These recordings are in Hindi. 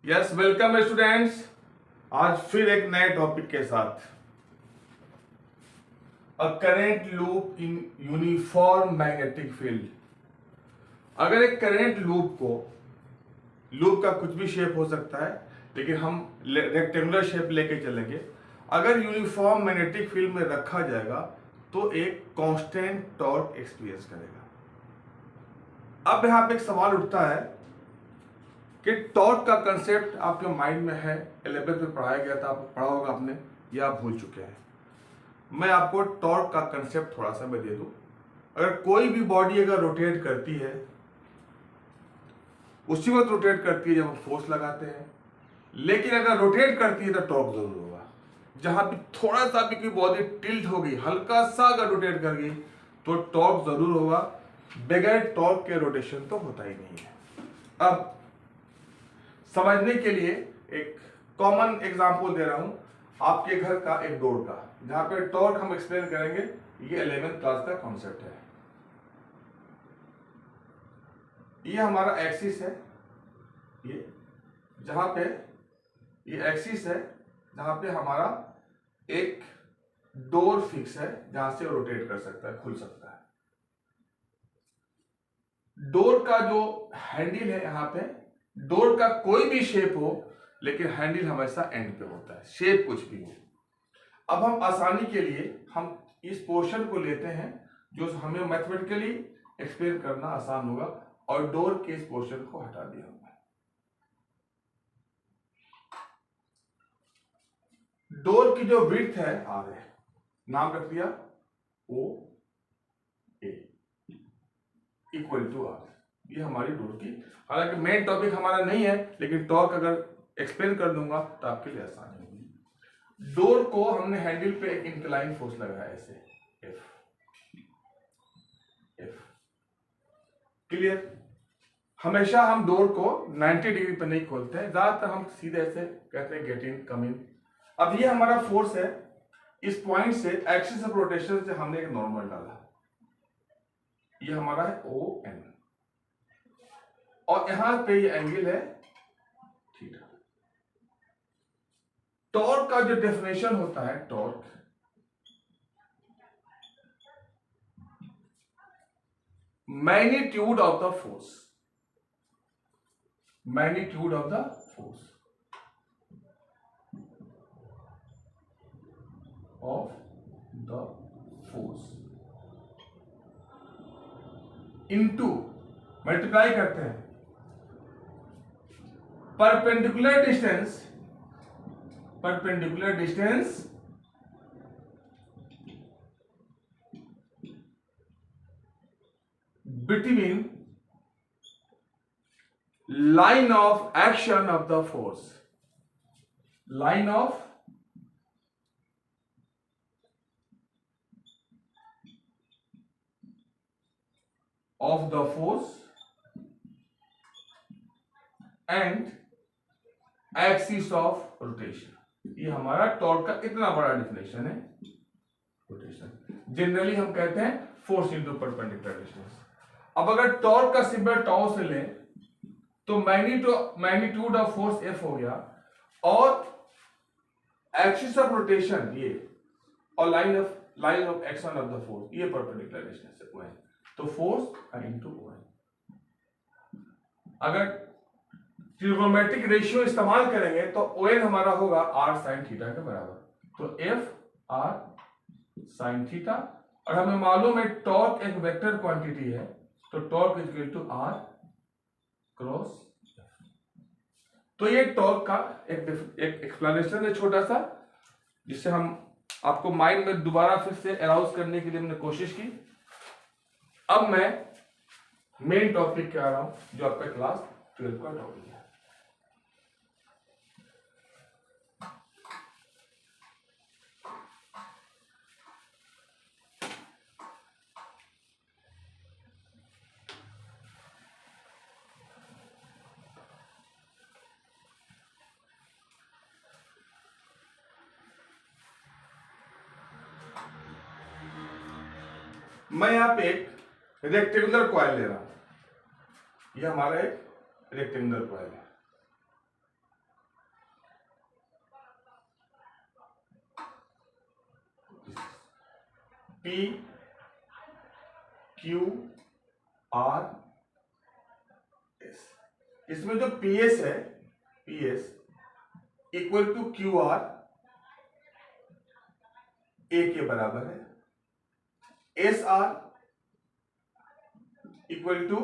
Yes, welcome students. आज फिर एक नए टॉपिक के साथ। A current loop in uniform magnetic field. अगर एक करेंट लूप का कुछ भी शेप हो सकता है, लेकिन हम रेक्टेंगुलर शेप लेके चलेंगे। अगर यूनिफॉर्म मैग्नेटिक फील्ड में रखा जाएगा तो एक कांस्टेंट टॉर्क एक्सपीरियंस करेगा। अब यहां पे एक सवाल उठता है कि टॉर्क का कंसेप्ट आपके माइंड में है, 11th में पढ़ाया गया था, पढ़ा होगा आपने, या आप भूल चुके हैं। मैं आपको टॉर्क का कंसेप्ट थोड़ा सा मैं दे दूं। अगर कोई भी बॉडी अगर रोटेट करती है, उसी वक्त रोटेट करती है जब हम फोर्स लगाते हैं, लेकिन अगर रोटेट करती है तो टॉर्क जरूर होगा। जहां भी थोड़ा सा भी कोई बॉडी टिल्ट हो गई, हल्का सा अगर रोटेट कर गई तो टॉर्क जरूर होगा। बगैर टॉर्क के रोटेशन तो होता ही नहीं है। अब समझने के लिए एक कॉमन एग्जांपल दे रहा हूं, आपके घर का एक डोर का, जहां पे टॉर्क हम एक्सप्लेन करेंगे। ये 11th क्लास का कॉन्सेप्ट है। ये हमारा एक्सिस है, ये जहां पे ये एक्सिस है, जहां पे हमारा एक डोर फिक्स है, जहां से रोटेट कर सकता है, खुल सकता है। डोर का जो हैंडल है, यहां पे डोर का कोई भी शेप हो, लेकिन हैंडल हमेशा एंड पे होता है, शेप कुछ भी हो। अब हम आसानी के लिए हम इस पोर्शन को लेते हैं जो हमें मैथमेटिकली एक्सप्लेन करना आसान होगा, और डोर के इस पोर्शन को हटा दिया हमने। डोर की जो विड्थ है आर है, नाम रख दिया ओ ए इक्वल टू आर। ये हमारी डोर की, हालांकि मेन टॉपिक हमारा नहीं है, लेकिन टॉर्क अगर एक्सप्लेन कर दूंगा तो आपके लिए आसानी होगी। डोर को हमने हैंडल पे एक इंक्लाइन फोर्स लगाया ऐसे, एफ एफ। क्लियर? हमेशा हम डोर को 90 डिग्री पर नहीं खोलते हैं, ज्यादातर हम सीधे ऐसे कहते हैं गेट इन, कम इन। अब ये हमारा फोर्स है, इस पॉइंट से एक्सिस ऑफ रोटेशन से हमने एक नॉर्मल डाला, ये हमारा है ओ एन, और यहां पे ये एंगल है थीटा। टॉर्क का जो डेफिनेशन होता है, torque magnitude of the force, magnitude of the force of the force into, multiply करते हैं, perpendicular distance between line of action of the force, line of the force and axis of rotation। ये हमारा टॉर्क का इतना बड़ा डेफिनेशन है। रोटेशन जनरली हम कहते हैं फोर्स इनटू परपेंडिकुलर डिस्टेंस। अब अगर टॉर्क का सिंबल टाउ से लें तो मैग्नीट्यूड ऑफ फोर्स एफ हो गया, और एक्सिस ऑफ रोटेशन ये, और line of action of the force ये परपेंडिकुलर डिस्टेंस है, ओ, तो फोर्स इनटू ओ। अगर ट्रिगोनोमेट्रिक रेशियो इस्तेमाल करेंगे तो ओ एन हमारा होगा आर साइन थीटा के बराबर, तो एफ आर साइन थीटा। और हमें मालूम है टॉर्क एक वेक्टर क्वांटिटी है, तो torque is equal to R cross. तो ये टॉर्क का एक एक्सप्लेनेशन है छोटा सा, जिससे हम आपको माइंड में दोबारा फिर से अराउज करने के लिए हमने कोशिश की। अब मैं मेन टॉपिक पे आ रहा हूं, जो आपका क्लास 12 का टॉपिक है। मैं यहां पे एक रेक्टेंगुलर कॉइल ले रहा हूं, यह हमारा एक रेक्टेंगुलर कॉइल है। P Q R S. इसमें जो पी एस है, P S equal to Q R ए के बराबर है, S R equal to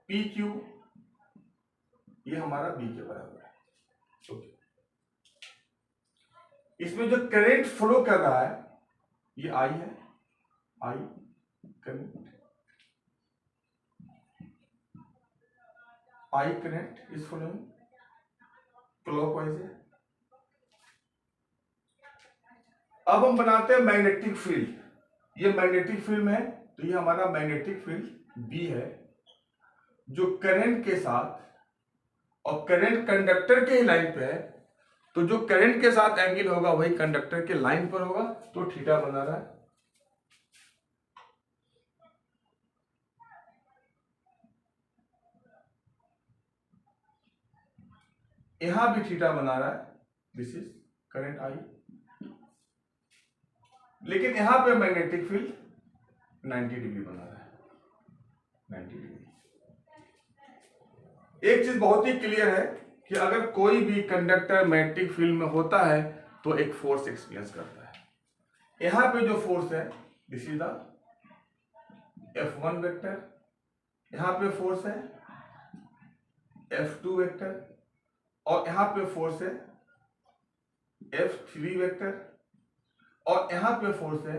P Q, ये हमारा बी के बराबर है। ओके, इसमें जो करंट फ्लो कर रहा है ये आई है, I current, I current is flowing clockwise है। अब हम बनाते हैं मैग्नेटिक फील्ड। ये मैग्नेटिक फील्ड में है, तो ये हमारा मैग्नेटिक फील्ड बी है, जो करंट के साथ, और करंट कंडक्टर के ही लाइन पे है, तो जो करंट के साथ एंगल होगा वही कंडक्टर के लाइन पर होगा, तो थीटा बना रहा है। यहां भी थीटा बना रहा है, दिस इज करंट आई, लेकिन यहां पे मैग्नेटिक फील्ड 90 डिग्री बना रहा है, 90 डिग्री। एक चीज बहुत ही क्लियर है कि अगर कोई भी कंडक्टर मैग्नेटिक फील्ड में होता है तो एक फोर्स एक्सपीरियंस करता है। यहां पे जो फोर्स है this is the F1 vector, यहां पे फोर्स है F2 वेक्टर, और यहां पे फोर्स है F3 वेक्टर, और यहां पे फोर्स है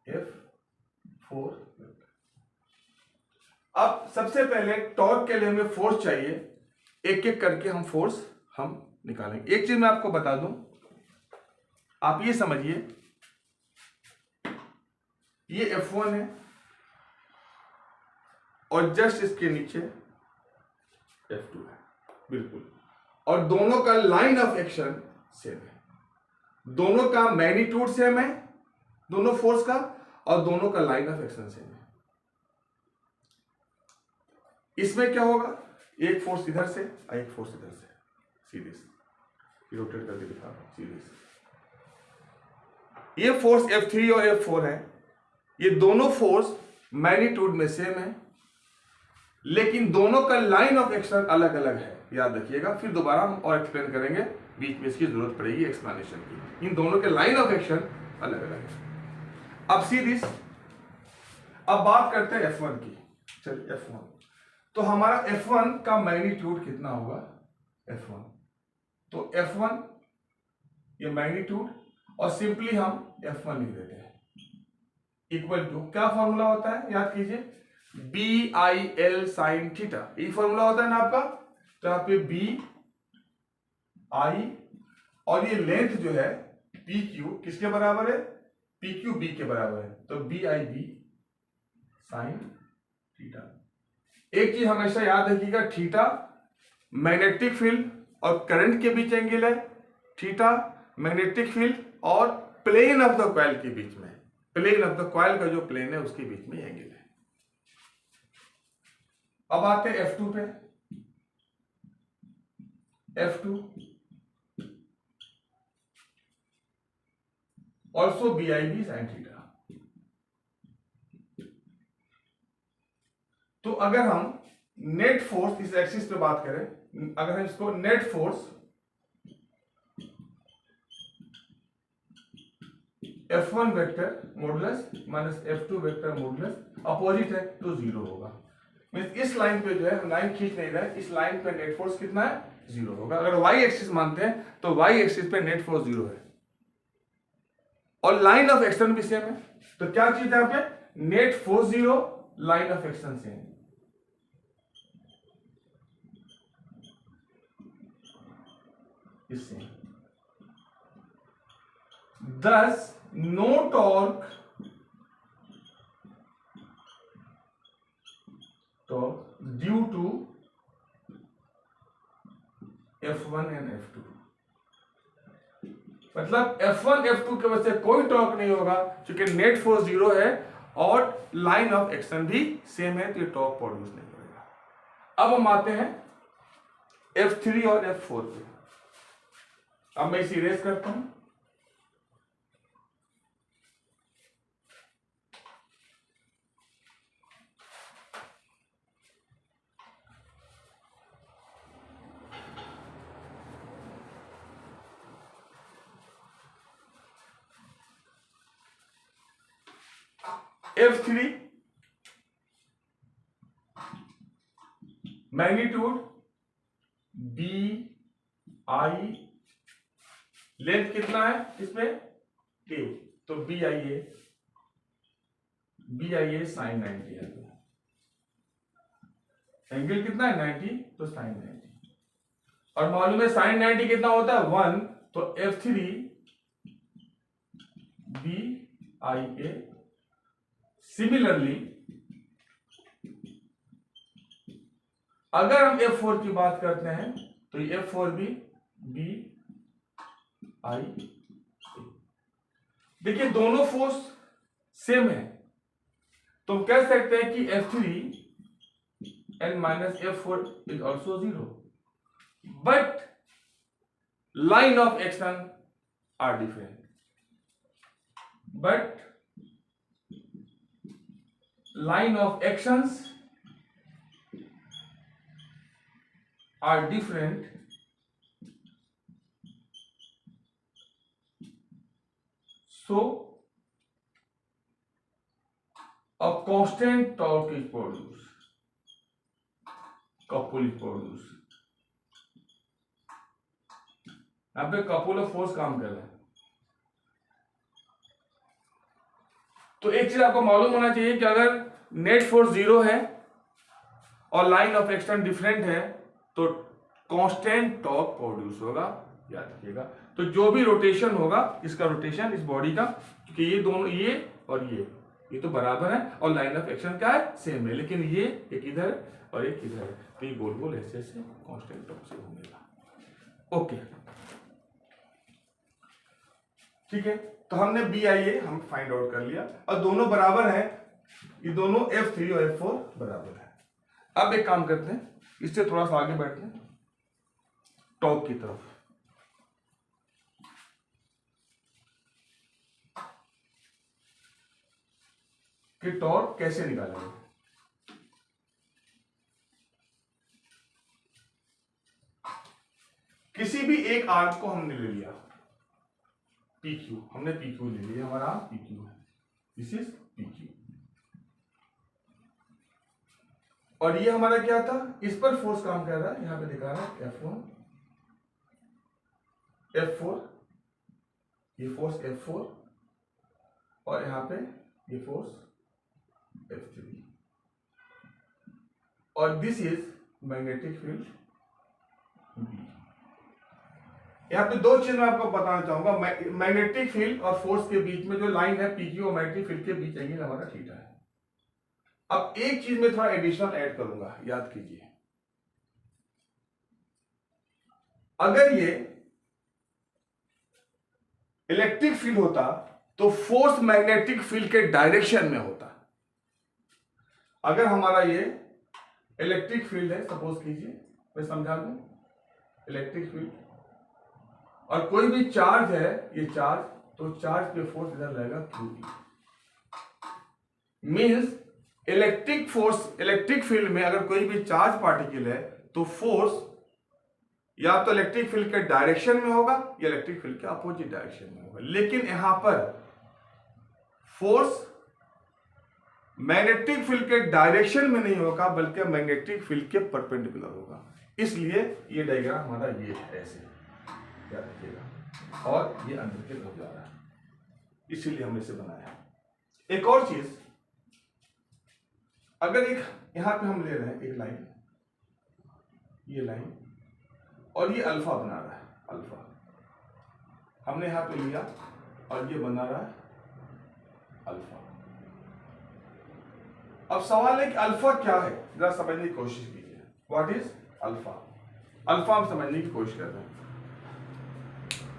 F4 वेक्टर। अब सबसे पहले टॉर्क के लिए हमें फोर्स चाहिए, एक एक करके हम फोर्स हम निकालेंगे। एक चीज मैं आपको बता दूं, आप ये समझिए, ये F1 है और जस्ट इसके नीचे F2 है, बिल्कुल, और दोनों का लाइन ऑफ एक्शन सेम है, दोनों का मैग्नीट्यूड सेम है, दोनों फोर्स का, और दोनों का लाइन ऑफ एक्शन सेम है। इसमें क्या होगा, एक फोर्स इधर से और एक फोर्स इधर से, सीधे से रोटेट करके दिखा रहा हूं, सीधे से। ये फोर्स F3 और F4 है, ये दोनों फोर्स मैग्नीट्यूड में सेम है, लेकिन दोनों का लाइन ऑफ एक्शन अलग अलग है, याद रखिएगा। फिर दोबारा हम और एक्सप्लेन करेंगे, बीच में इसकी जरूरत पड़ेगी एक्सप्लेनेशन की। इन दोनों के लाइन ऑफ एक्शन अलग अलग है। अब सीधी, अब बात करते हैं F1 की। चलिए F1, तो हमारा F1 का मैग्नीट्यूड कितना होगा, F1, तो F1 ये मैग्नीट्यूड, और सिंपली हम F1 लिख देते हैं, इक्वल टू, क्या फॉर्मूला होता है याद कीजिए, BIL साइन थीटा, ये फॉर्मूला होता है ना आपका। तो यहाँ पे BI, और ये लेंथ जो है PQ किसके बराबर है, PQ B के बराबर है, तो BIB साइन थीटा। एक चीज हमेशा याद रखिएगा, थीटा मैग्नेटिक फील्ड और करंट के बीच एंगल है, थीटा मैग्नेटिक फील्ड और प्लेन ऑफ द कॉइल के बीच में, प्लेन ऑफ द कॉइल का जो प्लेन है उसके बीच में एंगल है। अब आते हैं F2 पे। F2 also BIB sine theta. तो अगर हम नेट फोर्स इस एक्सिस पे बात करें, अगर हम इसको net force F1 vector modulus minus F2 vector modulus opposite है तो जीरो होगा। मींस इस लाइन पे जो है हम लाइन खींच नहीं रहे, इस लाइन पे नेट फोर्स कितना है, जीरो होगा। अगर वाई एक्सिस मानते हैं तो वाई एक्सिस पे नेट फोर्स जीरो है, और लाइन ऑफ एक्शन भी सेम है। तो क्या चीज है यहाँ पे, net force zero, line of action same. इससे thus no torque due to F1 and F2, मतलब F1 F2 की वजह से कोई टॉर्क नहीं होगा क्योंकि नेट फोर्स जीरो है और लाइन ऑफ एक्शन भी सेम है, तो ये टॉर्क प्रोड्यूस नहीं करेगा। अब हम आते हैं F3 और F4 पे। अब मैं इसे इरेज करता हूं। F3 मैग्नीट्यूड BI, लेंथ कितना है इसमें K, तो BIA sin 90 है। एंगल कितना है 90, तो sin 90, और मालूम है sin 90 कितना होता है 1, तो F3 BIA। सिमिलरली अगर हम F4 की बात करते हैं तो ये F4 भी BIA। देखिए दोनों फोर्स सेम है, तो हम कह सकते हैं कि F3 and minus F4 is also 0, but line of action are different. But line of actions are different, so a constant torque is produced, couple is produced। यहां पे कपुल ऑफ फोर्स काम कर रहा है। तो एक चीज आपको मालूम होना चाहिए कि अगर नेट फोर्स 0 है और लाइन ऑफ एक्शन डिफरेंट है तो कांस्टेंट टॉर्क प्रोड्यूस होगा, याद रखिएगा। तो जो भी रोटेशन होगा, इसका रोटेशन इस बॉडी का, क्योंकि ये दोनों ये और ये तो बराबर है और लाइन ऑफ एक्शन क्या है सेम है, लेकिन ये एक इधर और एक इधर है, तो ये गोल गोल ऐसे ऐसे कांस्टेंट टॉर्क से घूमेगा। ओके ठीक है, तो हमने BIA हम फाइंड आउट कर लिया और दोनों बराबर हैं, ये दोनों F3 और F4 बराबर है। अब एक काम करते हैं, इससे थोड़ा सा आगे बढ़ते हैं टॉर्क की तरफ। कि टॉर्क कैसे निकालेंगे। किसी भी एक आर्क को हमने ले लिया PQ, हमने PQ ले लिया, हमारा PQ है, दिस इज PQ, और ये हमारा क्या था, इस पर फोर्स काम कर रहा है, यहां पे दिखा रहा है F1 F4, ये फोर्स F4 और यहां पे ये फोर्स F3, और this is magnetic field B। यहाँ पे दो चीज मैं आपको बताना चाहूंगा, मैग्नेटिक फील्ड और फोर्स के बीच में जो लाइन है PQ और मैग्नेटिक फील्ड के बीच एंगल हमारा थीटा है। अब एक चीज में थोड़ा एडिशनल ऐड करूंगा, याद कीजिए, अगर ये इलेक्ट्रिक फील्ड होता तो फोर्स मैग्नेटिक फील्ड के डायरेक्शन में होता। अगर हमारा ये इलेक्ट्रिक फील्ड है, सपोज कीजिए, मैं समझा दूं, इलेक्ट्रिक फील्ड और कोई भी चार्ज है, ये चार्ज, तो चार्ज पे फोर्स इधर लगेगा QE। Means electric force, electric field में अगर कोई भी चार्ज पार्टिकल है तो फोर्स या तो इलेक्ट्रिक फील्ड के डायरेक्शन में होगा या इलेक्ट्रिक फील्ड के अपोजिट डायरेक्शन में होगा, लेकिन यहां पर फोर्स मैग्नेटिक फील्ड के डायरेक्शन में नहीं होगा बल्कि मैग्नेटिक फील्ड के परपेंडिकुलर होगा। इसलिए ये डायग्राम हमारा ये है, ऐसे याद रखिएगा, और ये अंदर की तरफ जा रहा है, इसीलिए हमने इसे बनाया। एक और चीज, अगर एक यहां पे हम ले रहे हैं एक लाइन, ये लाइन, और ये अल्फा बना रहा है, अल्फा हमने यहां पे लिया और ये बना रहा है अल्फा। अब सवाल है कि अल्फा क्या है, जरा समझने की कोशिश कीजिए। What is alpha? अल्फा हम समझने की कोशिश कर रहे हैं।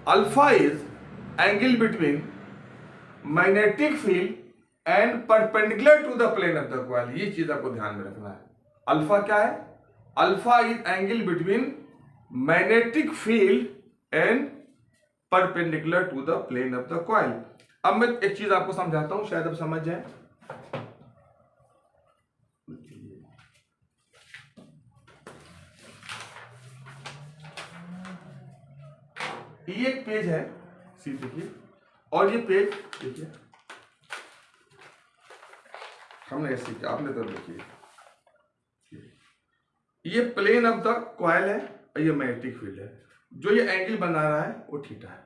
Alpha is angle between magnetic field and perpendicular to the plane of the coil. ये चीज आपको ध्यान में रखना है। अल्फा क्या है? Alpha is angle between magnetic field and perpendicular to the plane of the coil. अब मैं एक चीज आपको समझाता हूं, शायद आप समझ जाए। ये एक पेज है, सी देखिए, और ये पेज देखिए, हमने ऐसे किया, आपने तो देखिए ये प्लेन ऑफ द कॉइल है और ये मैग्नेटिक फील्ड है। जो ये एंगल बना रहा है वो थीटा है।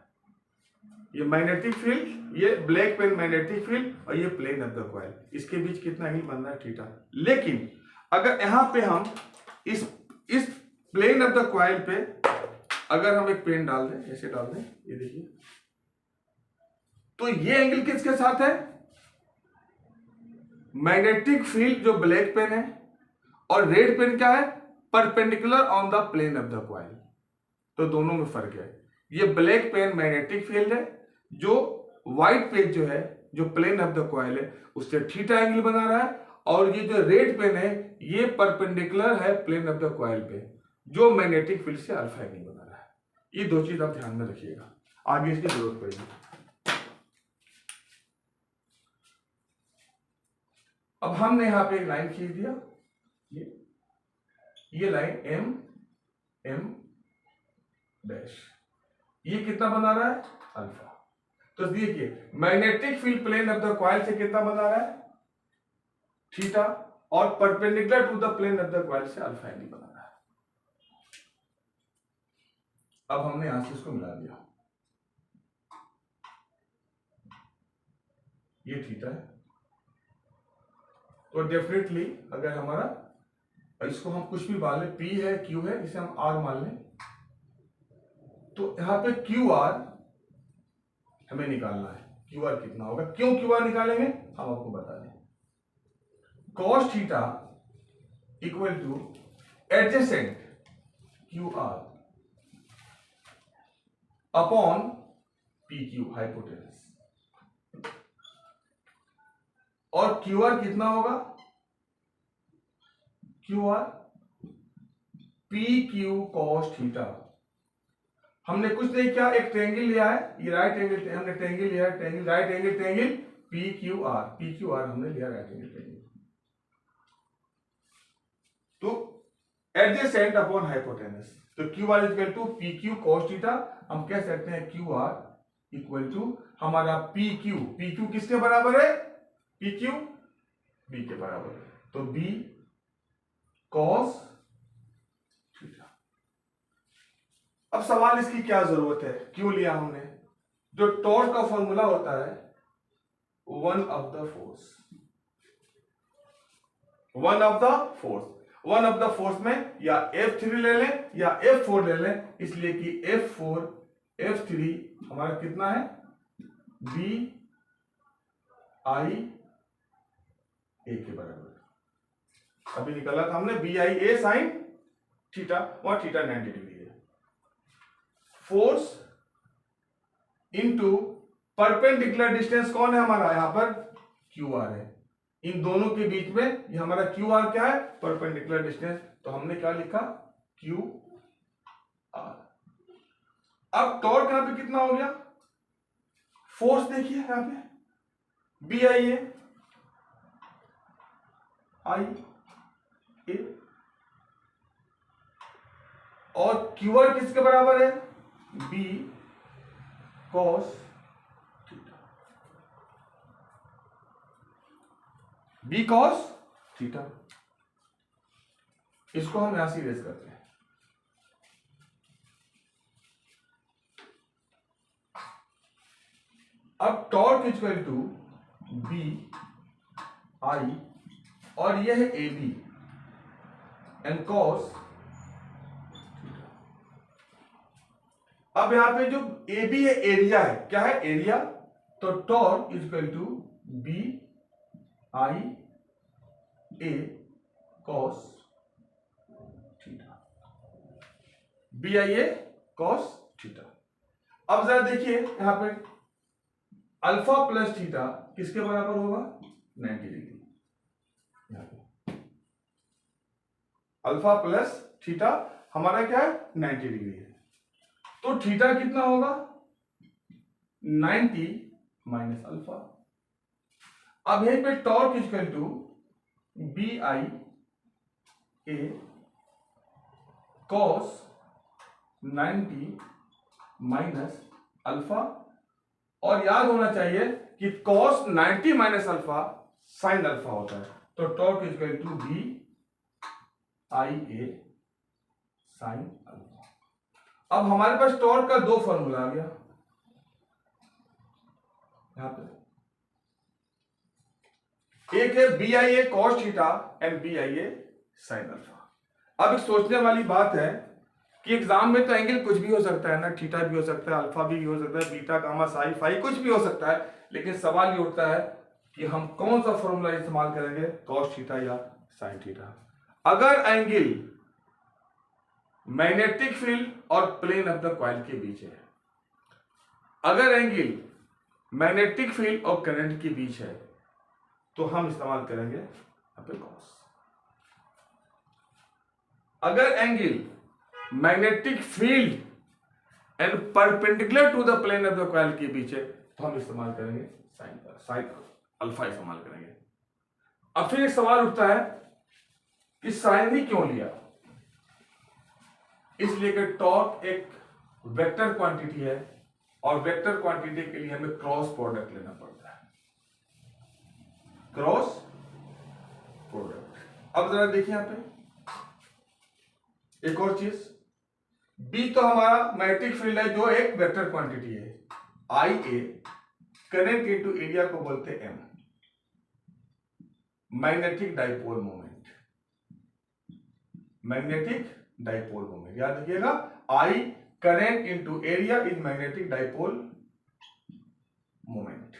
ये मैग्नेटिक फील्ड, ये ब्लैक पेन मैग्नेटिक फील्ड और ये प्लेन ऑफ द कॉइल, इसके बीच कितना एंगल बन रहा है? थीटा। लेकिन अगर यहां पे हम इस प्लेन ऑफ द कॉइल पे अगर हम एक पेन डाल दें, ऐसे डाल दें, ये देखिए, तो ये एंगल किसके साथ है? मैग्नेटिक फील्ड जो ब्लैक पेन है और रेड पेन क्या है? Perpendicular on the plane of the coil. तो दोनों में फर्क है। ये ब्लैक पेन मैग्नेटिक फील्ड है, जो व्हाइट पेन जो है, जो प्लेन ऑफ द कॉइल है, उससे थीटा एंगल बना रहा है, और ये जो रेड पेन है ये परपेंडिकुलर है प्लेन ऑफ द कॉइल पे, जो मैग्नेटिक फील्ड से अल्फा एंगल बना रहा है। ये दो चीज आप ध्यान में रखिएगा, आगे इसकी जरूरत पड़ेगी। अब हमने यहां पे एक लाइन खींच दिया, ये लाइन एम डैश, ये कितना बना रहा है? अल्फा। तो देखिए magnetic field plane of the coil से कितना बना रहा है? थीटा, और perpendicular to the plane of the coil से अल्फा एंगल बना रहा है। अब हमने यहां से इसको मिला दिया, ये थीटा है। तो डेफिनेटली अगर हमारा इसको हम कुछ भी मान लें, पी है, क्यू है, इसे हम आर मान लें, तो यहां पे क्यू आर हमें निकालना है। क्यू आर कितना होगा? क्यों क्यू आर निकालेंगे हम आपको बता दें। Cos theta equal two adjacent Q R upon P Q hypotenuse, और क्यू आर कितना होगा? Q R P Q cos theta. हमने कुछ नहीं किया, एक ट्रायंगल लिया है, ये राइट एंगल, हमने ट्रायंगल लिया है, triangle, right angle triangle, P Q R हमने लिया राइट एंगल ट्रायंगल। तो एडजेसेंट अपॉन हाइपोटेनस, तो Q R equal to P Q cos theta. हम कह सकते हैं क्यू आर इक्वल टू हमारा पी क्यू किसके बराबर है? पी क्यू बी के बराबर है, तो बी कॉस थीटा। अब सवाल इसकी क्या जरूरत है, क्यों लिया हमने? जो टॉर्क का फॉर्मूला होता है वन ऑफ द फोर्स में या F3 ले लें या F4 ले लें, इसलिए कि F3 हमारा कितना है? बी आई ए के बराबर। अभी निकाला था हमने B I A sine theta, और थीटा 90 डिग्री है। फोर्स इनटू परपेंडिकुलर डिस्टेंस कौन है हमारा? यहां पर क्यू आर है, इन दोनों के बीच में ये हमारा क्यू आर क्या है? Perpendicular distance. तो हमने क्या लिखा? Q R. अब टॉर्क यहां पे कितना हो गया? फोर्स देखिए यहां पे बी आई ए और क्यू आर किसके बराबर है? B cos theta, B cos theta. इसको हम यहां से इरेज करते हैं। अब torque equal to B I, और यह है ए बी एंड कॉस। अब यहां पे जो ए बी है एरिया है, क्या है? एरिया। तो torque equal to B I A cos theta, B I A cos theta. अब जरा देखिए यहां पे अल्फा प्लस थीटा किसके बराबर होगा? 90 डिग्री। अल्फा प्लस थीटा हमारा क्या है? 90 डिग्री है। तो थीटा कितना होगा? 90 माइनस अल्फा। अब यहीं पे torque equal to B I A cos 90 minus alpha, और याद होना चाहिए कि cos 90 minus alpha sine alpha होता है। तो torque is equal to B I A sine alpha. अब हमारे पास टॉर्क का दो फॉर्मूला आ गया यहां पे, एक है B I A cos theta and B I A sine alpha. अब एक सोचने वाली बात है कि एग्जाम में तो एंगल कुछ भी हो सकता है ना, थीटा भी हो सकता है, अल्फा भी हो सकता है, बीटा गामा साई फाई कुछ भी हो सकता है, लेकिन सवाल ये उठता है कि हम कौन सा फॉर्मूला इस्तेमाल करेंगे, कॉस थीटा या साइन थीटा। अगर एंगल मैग्नेटिक फील्ड और प्लेन ऑफ द कॉइल के बीच है, अगर एंगल मैग्नेटिक फील्ड और करंट के बीच है, तो हम इस्तेमाल करेंगे कॉस। अगर angle magnetic field and perpendicular to the plane of the coil के बीच है, तो हम इस्तेमाल करेंगे साइन अल्फा इस्तेमाल करेंगे। अब फिर एक सवाल उठता है कि साइन ही क्यों लिया, इसलिए कि टॉर्क एक वेक्टर क्वांटिटी है और वेक्टर क्वांटिटी के लिए हमें क्रॉस प्रोडक्ट लेना पड़ता है, क्रॉस प्रोडक्ट। अब जरा देखिए यहां पे एक और चीज, बी तो हमारा मैग्नेटिक फील्ड है जो एक वेक्टर क्वांटिटी है, I A current into area को बोलते हैं M, magnetic dipole moment, magnetic dipole moment याद रखिएगा, I current into area is magnetic dipole moment,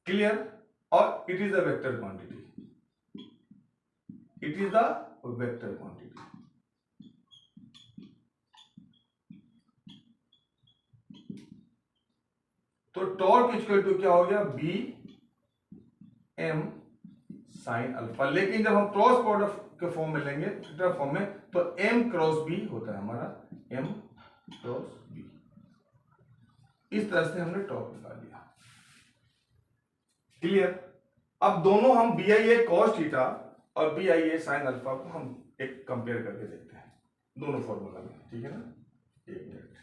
clear. और it is a vector quantity, it is the vector quantity. तो टॉर्क इक्वल टू क्या हो गया, बी एम साइन अल्फा, लेकिन जब हम क्रॉस प्रोडक्ट के फॉर्म में लेंगे, थीटा फॉर्म में, तो एम क्रॉस बी होता है हमारा, एम क्रॉस बी। इस तरह से हमने टॉर्क निकाल लिया, क्लियर। अब दोनों हम B I A cos theta और B I A sine alpha को हम एक कंपेयर करके देखते हैं दोनों फॉर्मूला में, ठीक है ना। एक minute,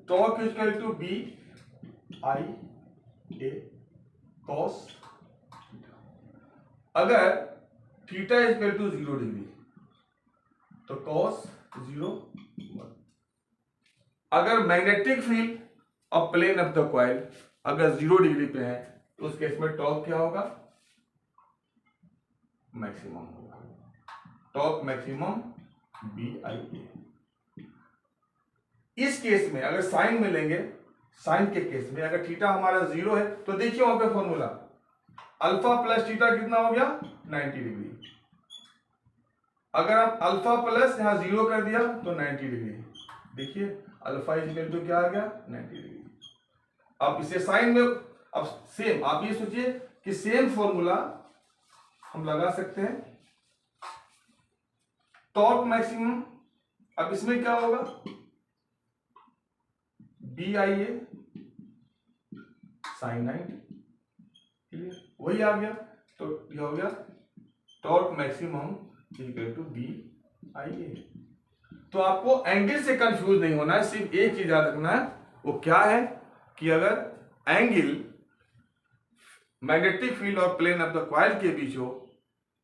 torque equal to B I A cos theta. अगर थीटा इक्वल टू 0 डिग्री तो कॉस 0 1। अगर मैग्नेटिक फील्ड और प्लेन ऑफ द कॉइल अगर 0 डिग्री पे है, तो उस केस में टॉर्क क्या होगा, मैक्सिमम होगा, टॉर्क मैक्सिमम बी आई ए। इस केस में अगर साइन में लेंगे, साइन के केस में अगर थीटा हमारा 0 है, तो देखिए वहां पे फॉर्मूला अल्फा प्लस थीटा कितना हो गया, 90 डिग्री। अगर आप अल्फा प्लस यहां 0 कर दिया तो 90 डिग्री, देखिए अल्फा इज इक्वल टू क्या आ गया, 90 डिग्री। अब इसे साइन में, अब सेम आप ये सोचिए कि सेम फॉर्मूला हम लगा सकते हैं टॉर्क मैक्सिमम। अब इसमें क्या होगा, B I A sine 90, clear, वही आ गया। तो ये हो गया torque maximum equal to B I A. तो आपको एंगल से कंफ्यूज नहीं होना है, सिर्फ एक चीज याद रखना है, वो क्या है कि अगर एंगल मैग्नेटिक फील्ड और प्लेन ऑफ द कॉइल के बीच हो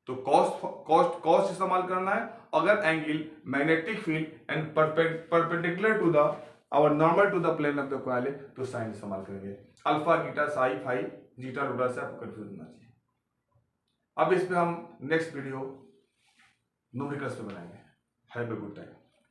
तो कॉस इस्तेमाल करना है। अगर angle magnetic field and perpendicular to the और normal to the plane of the coil है तो साइन इस्तेमाल करेंगे, alpha beta psi phi zeta रूटा से आपको कंफ्यूज होना चाहिए। अब इस पे हम नेक्स्ट वीडियो न्यूमेरिकल्स पे बनाएंगे। Have a good time.